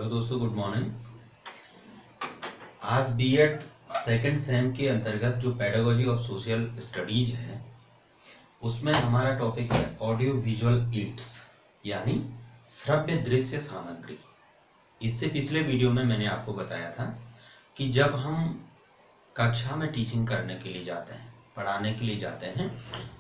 Hello दोस्तों, good morning. आज BEd second same के अंतर्गत जो पेडागोजी ऑफ सोशल स्टडीज है उसमें हमारा टॉपिक है ऑडियो विजुअल एड्स यानी श्रव्य दृश्य सामग्री। इससे पिछले वीडियो में मैंने आपको बताया था कि जब हम कक्षा में टीचिंग करने के लिए जाते हैं, पढ़ाने के लिए जाते हैं,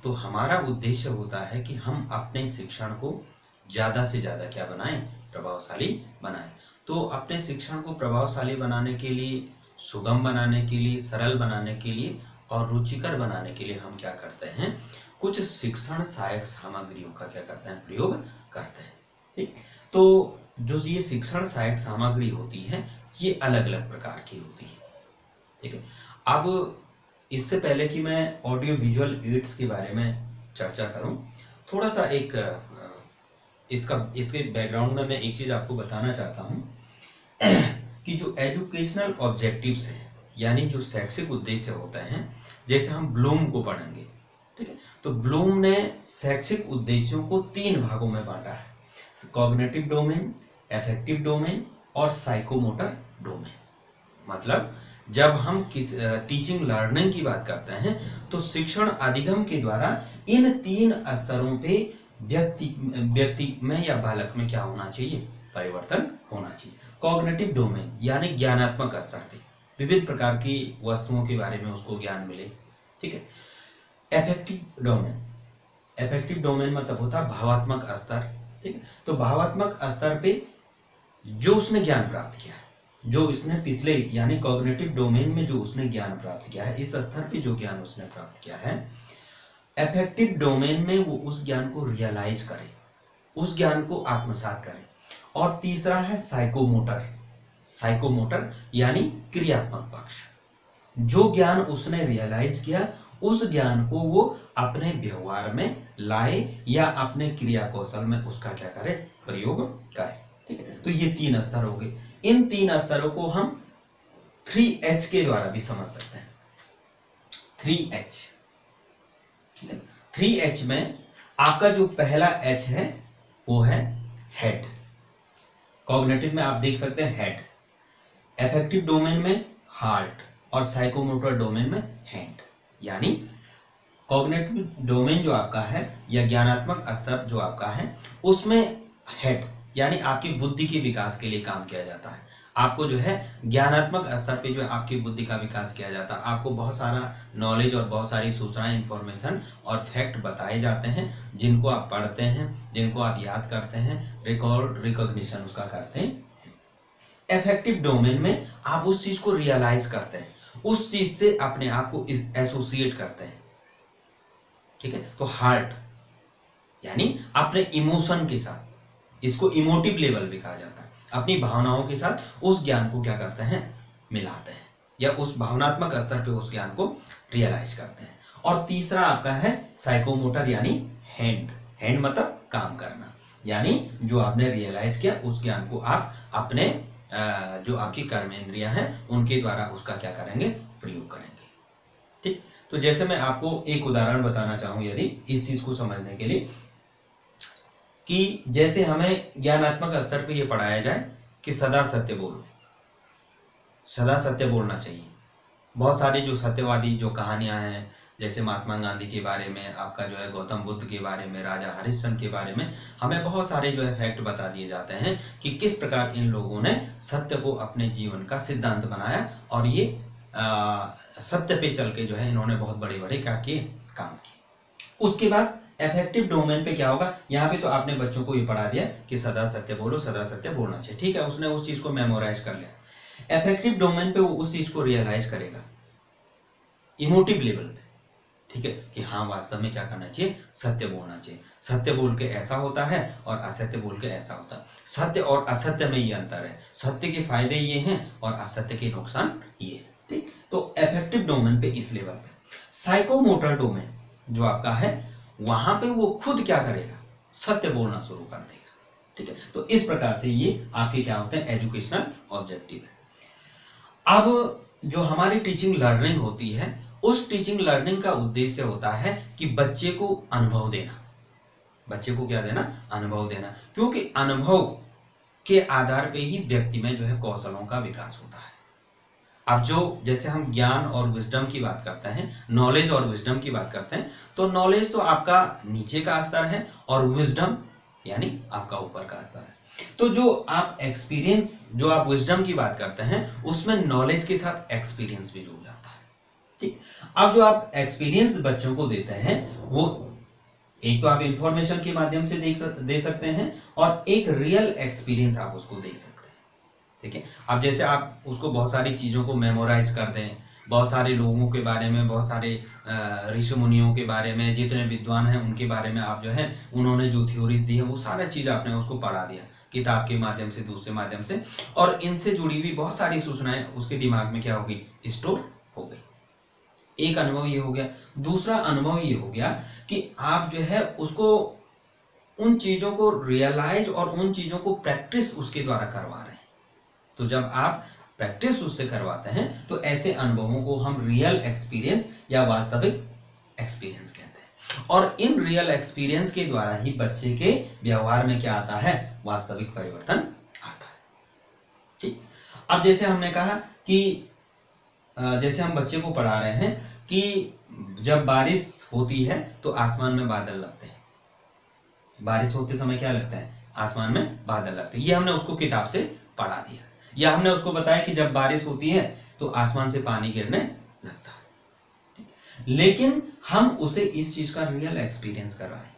तो हमारा उद्देश्य होता है कि हम अपने शिक्षण को ज़्यादा से ज़्यादा क्या बनाएं, प्रभावशाली बनाएं। तो अपने शिक्षण को प्रभावशाली बनाने के लिए, सुगम बनाने के लिए, सरल बनाने के लिए और रुचिकर बनाने के लिए हम क्या करते हैं, कुछ शिक्षण सहायक सामग्रियों का क्या करते हैं, प्रयोग करते हैं। ठीक, तो जो ये शिक्षण सहायक सामग्री होती है ये अलग अलग प्रकार की होती है। ठीक है, अब इससे पहले कि मैं ऑडियो विजुअल एड्स के बारे में चर्चा करूं, थोड़ा सा एक इसके बैकग्राउंड में मैं एक चीज आपको बताना चाहता हूं कि जो एजुकेशनल ऑब्जेक्टिव्स हैं यानी जो शैक्षिक उद्देश्य होते हैं, जैसे हम ब्लूम को पढ़ेंगे। ठीक है, तो ब्लूम ने शैक्षिक उद्देश्यों को 3 भागों में बांटा है: कॉग्निटिव डोमेन, एफेक्टिव डोमेन और साइकोमोटर डोमेन। मतलब जब हम किस टीचिंग लर्निंग की बात करते हैं तो शिक्षण अधिगम के द्वारा इन 3 स्तरों पे व्यक्ति में या बालक में क्या होना चाहिए, परिवर्तन होना चाहिए। कॉग्निटिव डोमेन यानी ज्ञानात्मक स्तर पे विभिन्न प्रकार की वस्तुओं के बारे में उसको ज्ञान मिले। ठीक है, एफेक्टिव डोमेन मतलब होता है भावात्मक स्तर। ठीक है, तो भावात्मक स्तर पे जो उसने ज्ञान प्राप्त किया है, जो इसने पिछले यानी कॉग्निटिव डोमेन में जो उसने ज्ञान प्राप्त किया है, इस स्तर पे जो ज्ञान उसने प्राप्त किया है, एफेक्टिव डोमेन में वो उस ज्ञान को रियलाइज करे, उस ज्ञान को आत्मसात करे। और तीसरा है साइकोमोटर यानी क्रियात्मक पक्ष। जो ज्ञान उसने रियलाइज किया उस ज्ञान को वो अपने व्यवहार में लाए या अपने क्रिया कौशल में उसका क्या करे, प्रयोग करे। ठीक है, तो ये 3 स्तर हो गए। इन 3 स्तरों को हम 3H के द्वारा भी समझ सकते हैं। 3H में आपका जो पहला H है वो है हेड। कॉग्निटिव में आप देख सकते हैं हेड, एफेक्टिव डोमेन में हार्ट और साइकोमोटर डोमेन में हैंड। यानी कॉग्निटिव डोमेन जो आपका है या ज्ञानात्मक स्तर जो आपका है उसमें हेड यानी आपकी बुद्धि के विकास के लिए काम किया जाता है। आपको जो है ज्ञानात्मक स्तर पे जो है आपकी बुद्धि का विकास किया जाता है। आपको बहुत सारा नॉलेज और बहुत सारी सूचनाएं, इंफॉर्मेशन और फैक्ट बताए जाते हैं जिनको आप पढ़ते हैं, जिनको आप याद करते हैं, रिकॉग्निशन उसका करते हैं। एफेक्टिव डोमेन में आप उस चीज को रियलाइज करते हैं, उस चीज से अपने आप को एसोसिएट करते हैं। ठीक है, तो हार्ट यानी अपने इमोशन के साथ, इसको इमोटिव लेवल भी कहा जाता है, अपनी भावनाओं के साथ उस ज्ञान को क्या करते हैं, मिलाते हैं या उस भावनात्मक स्तर पे उस ज्ञान को रियलाइज करते हैं। और तीसरा आपका है साइकोमोटर यानी हैंड मतलब काम करना, यानी जो आपने रियलाइज किया उस ज्ञान को आप अपने जो आपकी कर्मेंद्रियां हैं उनके द्वारा उसका क्या करेंगे, प्रयोग करेंगे। ठीक, तो जैसे मैं आपको एक उदाहरण बताना चाहूँ यदि इस चीज को समझने के लिए, कि जैसे हमें ज्ञानात्मक स्तर पे ये पढ़ाया जाए कि सदा सत्य बोलो, सदा सत्य बोलना चाहिए। बहुत सारी जो सत्यवादी जो कहानियां हैं, जैसे महात्मा गांधी के बारे में, आपका जो है गौतम बुद्ध के बारे में, राजा हरिश्चंद्र के बारे में, हमें बहुत सारे जो है फैक्ट बता दिए जाते हैं कि किस प्रकार इन लोगों ने सत्य को अपने जीवन का सिद्धांत बनाया और ये सत्य पे चल के जो है इन्होंने बहुत बड़े बड़े क्या किए, काम किए। उसके बाद एफेक्टिव डोमेन पे क्या होगा, यहाँ पे तो आपने बच्चों को ये पढ़ा दिया कि सदा सत्य बोलो, सदा सत्य बोलना चाहिए। ठीक है, उसने उस चीज को मेमोराइज कर लिया। एफेक्टिव डोमेन पे वो उस चीज को रियलाइज करेगा इमोटिव लेवल पे। ठीक है, कि हाँ वास्तव में क्या करना चाहिए, सत्य बोलना चाहिए। सत्य बोल के ऐसा होता है और असत्य बोल के ऐसा होता है। सत्य और असत्य में ये अंतर है, सत्य के फायदे ये हैं और असत्य के नुकसान ये है। ठीक, तो एफेक्टिव डोमेन पे इस लेवल पे। साइकोमोटर डोमेन जो आपका है वहां पे वो खुद क्या करेगा, सत्य बोलना शुरू कर देगा। ठीक है, तो इस प्रकार से ये आपके क्या होते हैं, एजुकेशनल ऑब्जेक्टिव है। अब जो हमारी टीचिंग लर्निंग होती है उस टीचिंग लर्निंग का उद्देश्य होता है कि बच्चे को अनुभव देना। बच्चे को क्या देना, अनुभव देना। क्योंकि अनुभव के आधार पे ही व्यक्ति में जो है कौशलों का विकास होता है। अब जो जैसे हम ज्ञान और विजडम की बात करते हैं, नॉलेज और विजडम की बात करते हैं, तो नॉलेज तो आपका नीचे का स्तर है और विजडम यानी आपका ऊपर का स्तर है। तो जो आप एक्सपीरियंस, जो आप विजडम की बात करते हैं, उसमें नॉलेज के साथ एक्सपीरियंस भी जुड़ जाता है। ठीक, अब जो आप एक्सपीरियंस बच्चों को देते हैं वो एक तो आप इंफॉर्मेशन के माध्यम से दे सकते हैं और एक रियल एक्सपीरियंस आप उसको दे सकते हैं। ठीक है, अब जैसे आप उसको बहुत सारी चीज़ों को मेमोराइज कर दें, बहुत सारे लोगों के बारे में, बहुत सारे ऋषि मुनियों के बारे में, जितने विद्वान हैं उनके बारे में आप जो है उन्होंने जो थ्योरीज दी है वो सारा चीज़ आपने उसको पढ़ा दिया किताब के माध्यम से, दूसरे माध्यम से, और इनसे जुड़ी हुई बहुत सारी सूचनाएं उसके दिमाग में क्या होगी, स्टोर हो गई। एक अनुभव ये हो गया। दूसरा अनुभव ये हो गया कि आप जो है उसको उन चीज़ों को रियलाइज और उन चीज़ों को प्रैक्टिस उसके द्वारा करवा रहे हैं। तो जब आप प्रैक्टिस उससे करवाते हैं तो ऐसे अनुभवों को हम रियल एक्सपीरियंस या वास्तविक एक्सपीरियंस कहते हैं। और इन रियल एक्सपीरियंस के द्वारा ही बच्चे के व्यवहार में क्या आता है, वास्तविक परिवर्तन आता है। ठीक, अब जैसे हमने कहा कि जैसे हम बच्चे को पढ़ा रहे हैं कि जब बारिश होती है तो आसमान में बादल लगते हैं। बारिश होते समय क्या लगता है, आसमान में बादल लगते हैं। ये हमने उसको किताब से पढ़ा दिया, या हमने उसको बताया कि जब बारिश होती है तो आसमान से पानी गिरने लगता है। लेकिन हम उसे इस चीज का रियल एक्सपीरियंस कराएं।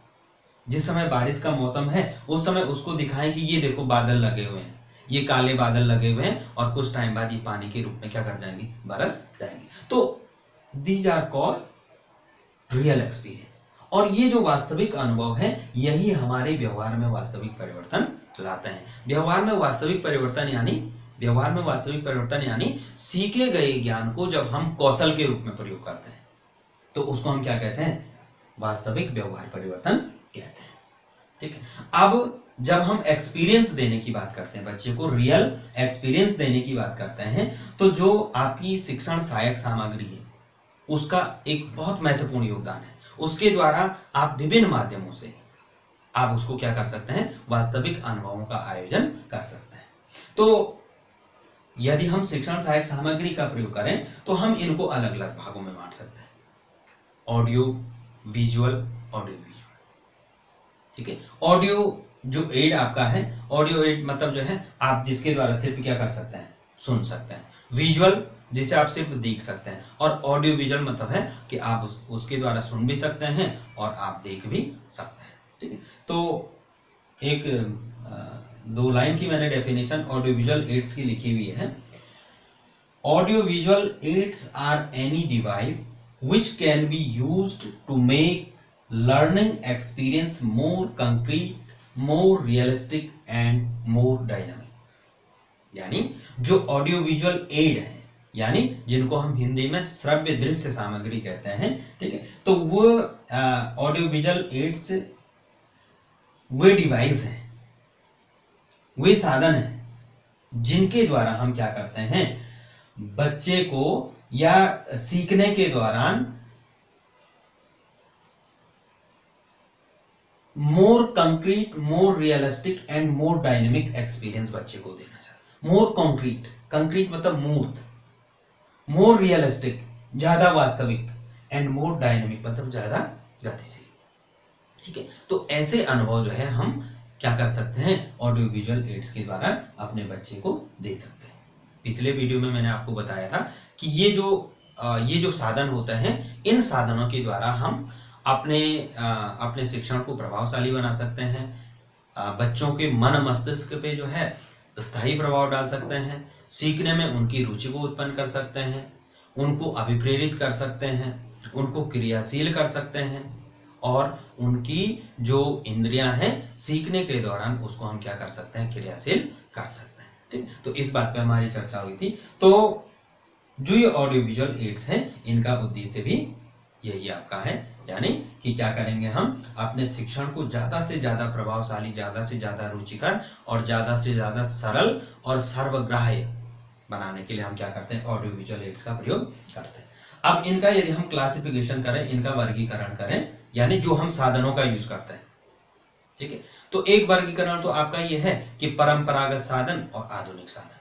जिस समय बारिश का मौसम है उस समय उसको दिखाएं कि ये देखो बादल लगे हुए हैं, ये काले बादल लगे हुए हैं और कुछ टाइम बाद ये पानी के रूप में क्या कर जाएंगे, बरस जाएंगे। तो these are called real experience. और ये जो वास्तविक अनुभव है यही हमारे व्यवहार में वास्तविक परिवर्तन लाते हैं। व्यवहार में वास्तविक परिवर्तन यानी सीखे गए ज्ञान को जब हम कौशल के रूप में प्रयोग करते हैं तो उसको हम क्या कहते हैं, वास्तविक व्यवहार परिवर्तन कहते हैं। ठीक है, अब जब हम एक्सपीरियंस देने की बात करते हैं, बच्चे को रियल एक्सपीरियंस देने की बात करते हैं, तो जो आपकी शिक्षण सहायक सामग्री है उसका एक बहुत महत्वपूर्ण योगदान है। उसके द्वारा आप विभिन्न माध्यमों से आप उसको क्या कर सकते हैं, वास्तविक अनुभवों का आयोजन कर सकते हैं। तो यदि हम शिक्षण सहायक सामग्री का प्रयोग करें तो हम इनको अलग अलग भागों में बांट सकते हैं, ऑडियो विजुअल, ऑडियो विजुअल। ठीक है, ऑडियो जो एड आपका है, ऑडियो एड मतलब जो है आप जिसके द्वारा सिर्फ क्या कर सकते हैं, सुन सकते हैं। विजुअल जिसे आप सिर्फ देख सकते हैं, और ऑडियो विजुअल मतलब है कि आप उसके द्वारा सुन भी सकते हैं और आप देख भी सकते हैं। ठीक है, तो एक 2 लाइन की मैंने डेफिनेशन ऑडियो विजुअल एड्स की लिखी हुई है। Audio visual aids are any device which can be used to make learning experience more concrete, more realistic and more dynamic। यानी जो ऑडियो विजुअल एड है, यानी जिनको हम हिंदी में श्रव्य दृश्य सामग्री कहते हैं, ठीक है, तो वो ऑडियो विजुअल एड्स वे डिवाइस हैं, वे साधन हैं जिनके द्वारा हम क्या करते हैं, बच्चे को या सीखने के दौरान more concrete, more realistic and more dynamic experience बच्चे को देना चाहिए। मोर कंक्रीट, कंक्रीट मतलब मूर्त, मोर रियलिस्टिक ज्यादा वास्तविक, एंड मोर डायनेमिक मतलब ज्यादा गतिशील। ठीक है, तो ऐसे अनुभव जो है हम क्या कर सकते हैं, ऑडियो विजुअल एड्स के द्वारा अपने बच्चे को दे सकते हैं। पिछले वीडियो में मैंने आपको बताया था कि ये जो साधन होते हैं, इन साधनों के द्वारा हम अपने शिक्षण को प्रभावशाली बना सकते हैं, बच्चों के मन मस्तिष्क पे जो है स्थायी प्रभाव डाल सकते हैं, सीखने में उनकी रुचि को उत्पन्न कर सकते हैं, उनको अभिप्रेरित कर सकते हैं, उनको क्रियाशील कर सकते हैं, और उनकी जो इंद्रियां हैं सीखने के दौरान उसको हम क्या कर सकते हैं, क्रियाशील कर सकते हैं। ठीक, तो इस बात पे हमारी चर्चा हुई थी। तो जो ये ऑडियो विजुअल एड्स हैं, इनका उद्देश्य भी यही आपका है, यानी कि क्या करेंगे, हम अपने शिक्षण को ज़्यादा से ज़्यादा प्रभावशाली, ज़्यादा से ज़्यादा रुचिकर और ज़्यादा से ज़्यादा सरल और सर्वग्राह्य बनाने के लिए हम क्या करते हैं, ऑडियो विजुअल एड्स का प्रयोग करते हैं। अब इनका यदि हम क्लासिफिकेशन करें, इनका वर्गीकरण करें, यानी जो हम साधनों का यूज करते हैं, ठीक है। तो एक वर्गीकरण तो आपका ये है कि परंपरागत साधन और आधुनिक साधन।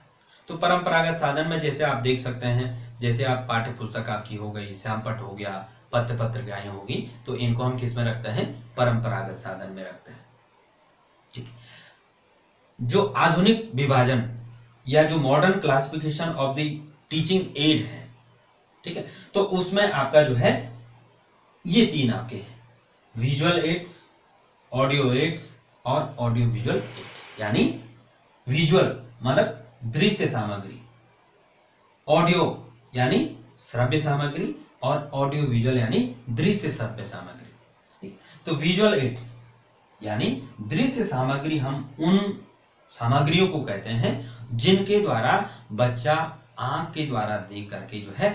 तो परंपरागत साधन में जैसे आप देख सकते हैं, जैसे आप पाठ्य पुस्तक आपकी हो गई, श्यामपट्ट हो गया, पत्र पत्रिकाएं होगी, तो इनको हम किस में रखते हैं, परंपरागत साधन में रखते हैं। ठीक। जो आधुनिक विभाजन या जो modern classification of the teaching add है, ठीक है, तो उसमें आपका जो है ये तीन आपके हैं, विजुअल एड्स, ऑडियो एड्स और ऑडियो विजुअल एड्स। यानी विजुअल मतलब दृश्य सामग्री, ऑडियो यानी श्रव्य सामग्री और ऑडियो विजुअल यानी दृश्य श्रव्य सामग्री। ठीक। तो विजुअल एड्स यानी दृश्य सामग्री हम उन सामग्रियों को कहते हैं जिनके द्वारा बच्चा आंख के द्वारा देख करके जो है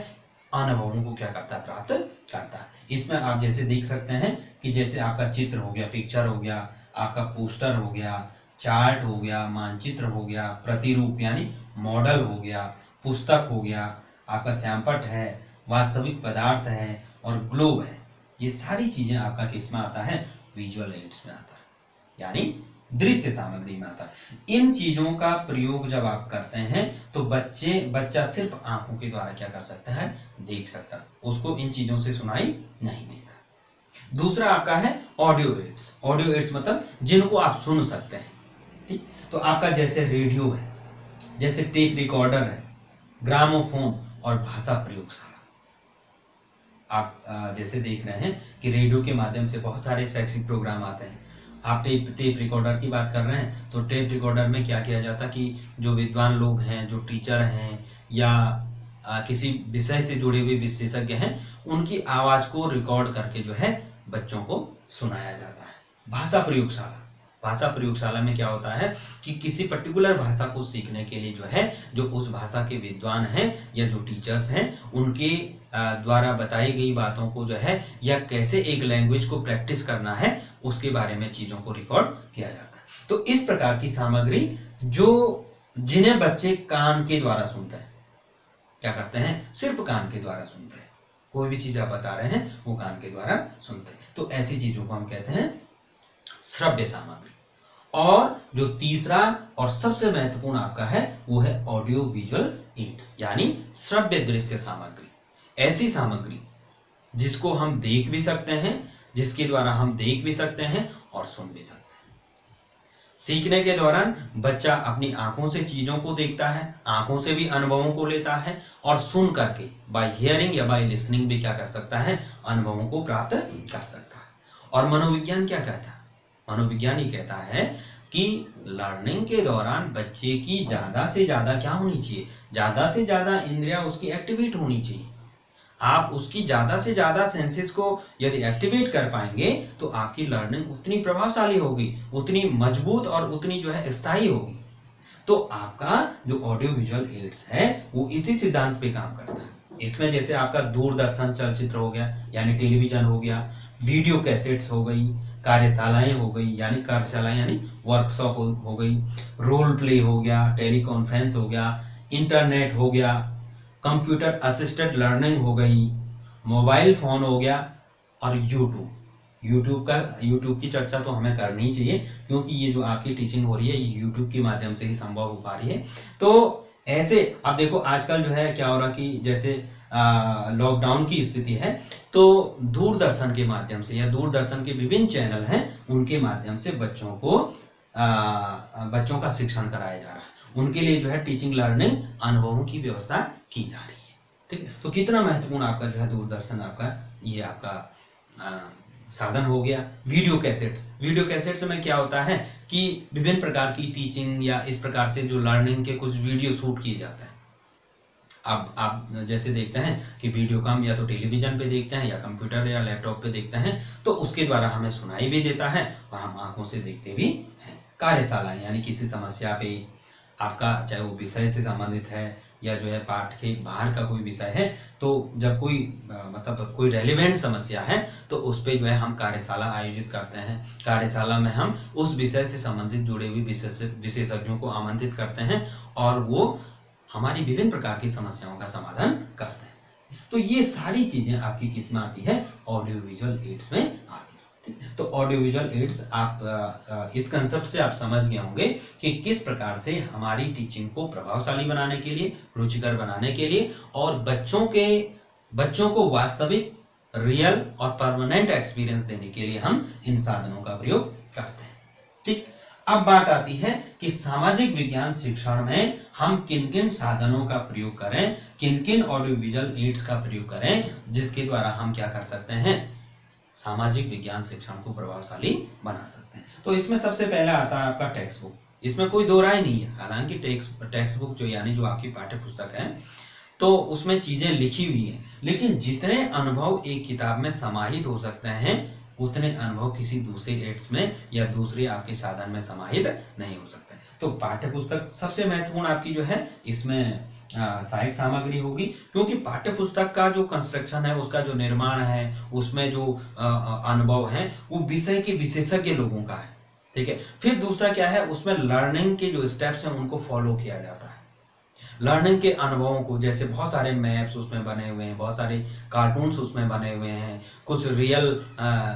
अनुभवों को क्या करता है, प्राप्त करता है। इसमें आप जैसे देख सकते हैं कि जैसे आपका चित्र हो गया, पिक्चर हो गया, आपका पोस्टर हो गया, चार्ट हो गया, मानचित्र हो गया, प्रतिरूप यानी मॉडल हो गया, पुस्तक हो गया, आपका सैंपट है, वास्तविक पदार्थ है और ग्लोब है। ये सारी चीजें आपका किस में आता है, विजुअल एड्स में आता है, यानी दृश्य सामग्री में आता है। इन चीजों का प्रयोग जब आप करते हैं तो बच्चा सिर्फ आंखों के द्वारा क्या कर सकता है, देख सकता है, उसको इन चीजों से सुनाई नहीं देता। दूसरा आपका है ऑडियो एड्स। ऑडियो एड्स मतलब जिनको आप सुन सकते हैं। ठीक। तो आपका जैसे रेडियो है, जैसे टेप रिकॉर्डर है, ग्रामोफोन और भाषा प्रयोगशाला। आप जैसे देख रहे हैं कि रेडियो के माध्यम से बहुत सारे शैक्षिक प्रोग्राम आते हैं। आप टेप रिकॉर्डर की बात कर रहे हैं, तो टेप रिकॉर्डर में क्या किया जाता कि जो विद्वान लोग हैं, जो टीचर हैं या किसी विषय से जुड़े हुए विशेषज्ञ हैं, उनकी आवाज को रिकॉर्ड करके जो है बच्चों को सुनाया जाता है। भाषा प्रयोगशाला, भाषा प्रयोगशाला में क्या होता है कि किसी पर्टिकुलर भाषा को सीखने के लिए जो है, जो उस भाषा के विद्वान हैं या जो टीचर्स हैं, उनके द्वारा बताई गई बातों को जो है या कैसे एक लैंग्वेज को प्रैक्टिस करना है, उसके बारे में चीजों को रिकॉर्ड किया जाता है। तो इस प्रकार की सामग्री जो जिन्हें बच्चे कान के द्वारा सुनते हैं, क्या करते हैं, सिर्फ कान के द्वारा सुनते हैं। कोई भी चीज आप बता रहे हैं वो कान के द्वारा सुनते हैं, तो ऐसी चीजों को हम कहते हैं श्रव्य सामग्री। और जो तीसरा और सबसे महत्वपूर्ण आपका है वो है ऑडियो विजुअल एड्स, यानी श्रव्य दृश्य सामग्री। ऐसी सामग्री जिसको हम देख भी सकते हैं, जिसके द्वारा हम देख भी सकते हैं और सुन भी सकते हैं। सीखने के दौरान बच्चा अपनी आंखों से चीजों को देखता है, आंखों से भी अनुभवों को लेता है और सुन करके बाय हियरिंग या बाय लिसनिंग भी क्या कर सकता है, अनुभवों को प्राप्त कर सकता है। और मनोविज्ञान क्या कहता है, मनोविज्ञान ही कहता है कि लर्निंग के दौरान बच्चे की ज्यादा से ज्यादा क्या होनी चाहिए, ज्यादा से ज्यादा इंद्रियां उसकी एक्टिवेट होनी चाहिए। आप उसकी ज्यादा से ज्यादा सेंसेस को यदि एक्टिवेट कर पाएंगे तो आपकी लर्निंग उतनी प्रभावशाली होगी, उतनी मजबूत और उतनी जो है स्थायी होगी। तो आपका जो ऑडियो विजुअल एड्स है वो इसी सिद्धांत पे काम करता है। इसमें जैसे आपका दूरदर्शन चलचित्र हो गया यानी टेलीविजन हो गया, वीडियो कैसेट्स हो गई, कार्यशालाएं हो गई यानी कार्यशालाएं यानी वर्कशॉप हो गई, रोल प्ले हो गया, टेलीकॉन्फ्रेंस हो गया, इंटरनेट हो गया, कंप्यूटर असिस्टेड लर्निंग हो गई, मोबाइल फोन हो गया और यूट्यूब की चर्चा तो हमें करनी ही चाहिए, क्योंकि ये जो आपकी टीचिंग हो रही है ये यूट्यूब के माध्यम से ही संभव हो पा रही है। तो ऐसे अब देखो आजकल जो है क्या हो रहा कि जैसे लॉकडाउन की स्थिति है, तो दूरदर्शन के माध्यम से या दूरदर्शन के विभिन्न चैनल हैं उनके माध्यम से बच्चों का शिक्षण कराया जा रहा है। उनके लिए जो है टीचिंग लर्निंग अनुभवों की व्यवस्था की जा रही है। ठीक है, तो कितना महत्वपूर्ण आपका जो है दूरदर्शन आपका ये आपका साधन हो गया। वीडियो कैसेट्स में क्या होता है कि विभिन्न प्रकार की टीचिंग या इस प्रकार से जो लर्निंग के कुछ वीडियो शूट किए जाते हैं। अब आप जैसे देखते हैं कि वीडियो का हम या तो टेलीविजन पे देखते हैं या कंप्यूटर या लैपटॉप पे देखते हैं, तो उसके द्वारा हमें सुनाई भी देता है और हम आंखों से देखते भी हैं। कार्यशाला यानी किसी समस्या पे आपका चाहे वो विषय से संबंधित है या जो है पाठ के बाहर का कोई विषय है, तो जब कोई मतलब कोई रेलिवेंट समस्या है तो उस पे जो है हम कार्यशाला आयोजित करते हैं। कार्यशाला में हम उस विषय से संबंधित जुड़े हुए विशेषज्ञों को आमंत्रित करते हैं और वो हमारी विभिन्न प्रकार की समस्याओं का समाधान करते हैं। तो ये सारी चीजें आपकी किस में आती है, ऑडियो विजुअल एड्स में आती है। तो ऑडियो विजुअल एड्स आप इस कंसेप्ट से आप समझ गए होंगे कि किस प्रकार से हमारी टीचिंग को प्रभावशाली बनाने के लिए, रुचिकर बनाने के लिए और बच्चों को वास्तविक, रियल और परमानेंट एक्सपीरियंस देने के लिए हम इन साधनों का प्रयोग करते हैं। ठीक, अब बात आती है कि सामाजिक विज्ञान शिक्षण में हम किन किन साधनों का प्रयोग करें, किन किन ऑडियो विजुअल एड्स का प्रयोग करें, जिसके द्वारा हम क्या कर सकते हैं, सामाजिक विज्ञान शिक्षण को प्रभावशाली बना सकते हैं। तो इसमें सबसे पहला आता है आपका टेक्स्ट बुक। इसमें कोई दो राय नहीं है। हालांकि टेक्स्ट बुक जो यानी जो आपकी पाठ्य पुस्तक है तो उसमें चीजें लिखी हुई हैं, लेकिन जितने अनुभव एक किताब में समाहित हो सकते हैं उतने अनुभव किसी दूसरे एड्स में या दूसरे आपके साधन में समाहित नहीं हो सकते। तो पाठ्य पुस्तक सबसे महत्वपूर्ण आपकी जो है, इसमें सहायक सामग्री होगी, क्योंकि पाठ्य पुस्तक का जो कंस्ट्रक्शन है, उसका जो निर्माण है, उसमें जो अनुभव है वो विषय के विशेषज्ञ लोगों का है। ठीक है। फिर दूसरा क्या है, उसमें लर्निंग के जो स्टेप्स हैं उनको फॉलो किया जाता है। लर्निंग के अनुभवों को, जैसे बहुत सारे मैप्स उसमें बने हुए हैं, बहुत सारे कार्टून्स उसमें बने हुए हैं, कुछ रियल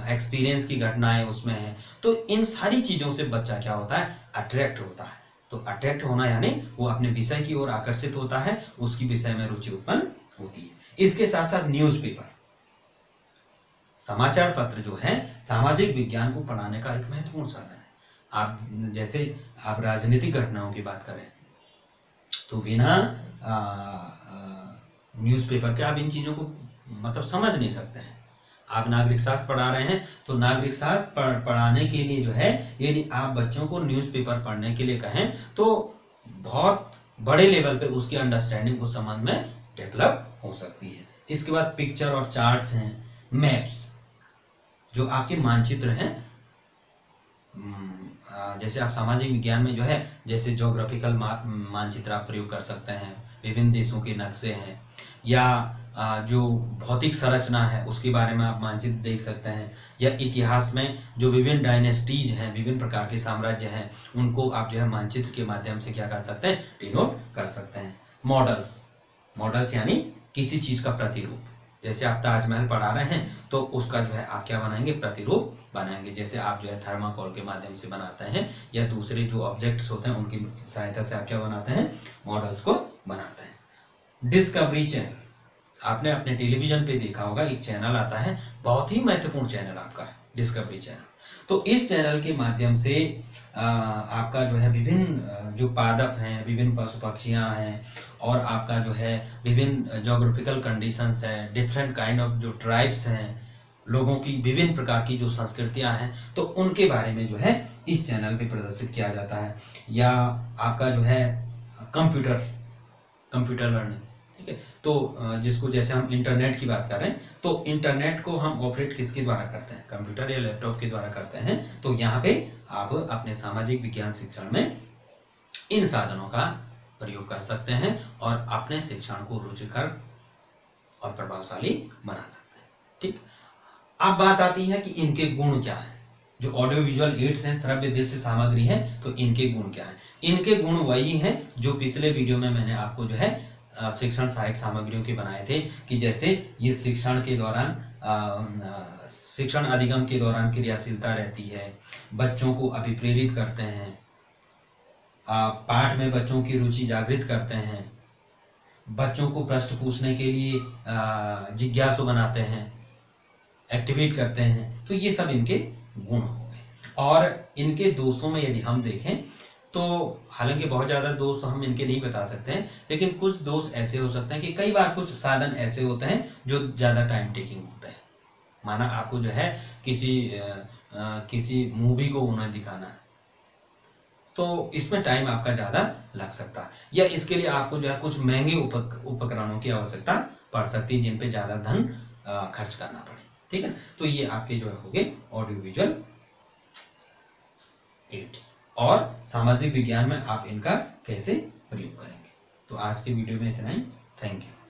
एक्सपीरियंस की घटनाएं उसमें हैं। तो इन सारी चीज़ों से बच्चा क्या होता है, अट्रैक्ट होता है। तो अट्रैक्ट होना यानी वो अपने विषय की ओर आकर्षित होता है, उसकी विषय में रुचि उत्पन्न होती है। इसके साथ साथ न्यूज़पेपर, समाचार पत्र जो है सामाजिक विज्ञान को पढ़ाने का एक महत्वपूर्ण साधन है। आप जैसे आप राजनीतिक घटनाओं की बात करें तो बिना न्यूज़पेपर के आप इन चीज़ों को मतलब समझ नहीं सकते हैं। आप नागरिक शास्त्र पढ़ा रहे हैं तो नागरिक शास्त्र पढ़ाने के लिए जो है, यदि आप बच्चों को न्यूज़पेपर पढ़ने के लिए कहें तो बहुत बड़े लेवल पे उसकी अंडरस्टैंडिंग उस संबंध में डेवलप हो सकती है। इसके बाद पिक्चर और चार्ट्स हैं, मैप्स जो आपके मानचित्र हैं, जैसे आप सामाजिक विज्ञान में जो है जैसे ज्योग्राफिकल मानचित्र आप प्रयोग कर सकते हैं, विभिन्न देशों के नक्शे हैं, या जो भौतिक संरचना है उसके बारे में आप मानचित्र देख सकते हैं, या इतिहास में जो विभिन्न डायनेस्टीज हैं, विभिन्न प्रकार के साम्राज्य हैं, उनको आप जो है मानचित्र के माध्यम से क्या कर सकते हैं, डिनोट कर सकते हैं। मॉडल्स यानी किसी चीज़ का प्रतिरूप, जैसे आप ताजमहल पढ़ा रहे हैं तो उसका जो है आप क्या बनाएंगे, प्रतिरूप बनाएंगे। जैसे आप जो है थर्माकोल के माध्यम से बनाते हैं या दूसरे जो ऑब्जेक्ट्स होते हैं उनकी सहायता से आप क्या बनाते हैं, मॉडल्स को बनाते हैं। डिस्कवरी चैनल, आपने अपने टेलीविजन पे देखा होगा, एक चैनल आता है, बहुत ही महत्वपूर्ण चैनल आपका है डिस्कवरी चैनल। तो इस चैनल के माध्यम से आपका जो है विभिन्न जो पादप हैं, विभिन्न पशु पक्षियाँ हैं, और आपका जो है विभिन्न जोग्राफिकल कंडीशंस हैं, डिफरेंट काइंड ऑफ जो ट्राइब्स हैं, लोगों की विभिन्न प्रकार की जो संस्कृतियाँ हैं, तो उनके बारे में जो है इस चैनल पे प्रदर्शित किया जाता है। या आपका जो है कंप्यूटर लर्निंग, ठीक है। तो जिसको जैसे हम इंटरनेट की बात कर रहे हैं तो इंटरनेट को हम ऑपरेट किसके द्वारा करते हैं, कंप्यूटर या लैपटॉप के द्वारा करते हैं। तो यहाँ पे आप अपने सामाजिक विज्ञान शिक्षण में इन साधनों का प्रयोग कर सकते हैं और अपने शिक्षण को रुचिकर और प्रभावशाली बना सकते हैं। ठीक, अब बात आती है कि इनके गुण क्या हैं। जो ऑडियो विजुअल एड्स हैं, श्रव्य दृश्य सामग्री है, तो इनके गुण क्या हैं। इनके गुण वही हैं जो पिछले वीडियो में मैंने आपको जो है शिक्षण सहायक सामग्रियों के बनाए थे, कि जैसे ये शिक्षण के दौरान शिक्षण अधिगम के दौरान क्रियाशीलता रहती है, बच्चों को अभिप्रेरित करते हैं, पाठ में बच्चों की रुचि जागृत करते हैं, बच्चों को प्रश्न पूछने के लिए जिज्ञासु बनाते हैं, एक्टिवेट करते हैं। तो ये सब इनके गुण हो गए। और इनके दोषों में यदि हम देखें तो हालांकि बहुत ज़्यादा दोष हम इनके नहीं बता सकते हैं, लेकिन कुछ दोष ऐसे हो सकते हैं कि कई बार कुछ साधन ऐसे होते हैं जो ज़्यादा टाइम टेकिंग होते हैं। माना आपको जो है किसी मूवी को उन्हें दिखाना है तो इसमें टाइम आपका ज़्यादा लग सकता है, या इसके लिए आपको जो है कुछ महंगे उपकरणों की आवश्यकता पड़ सकती है जिन पे ज़्यादा धन खर्च करना पड़े। ठीक है, तो ये आपके जो हो गए ऑडियो विजुअल एड्स, और सामाजिक विज्ञान में आप इनका कैसे प्रयोग करेंगे। तो आज के वीडियो में इतना ही। Thank you.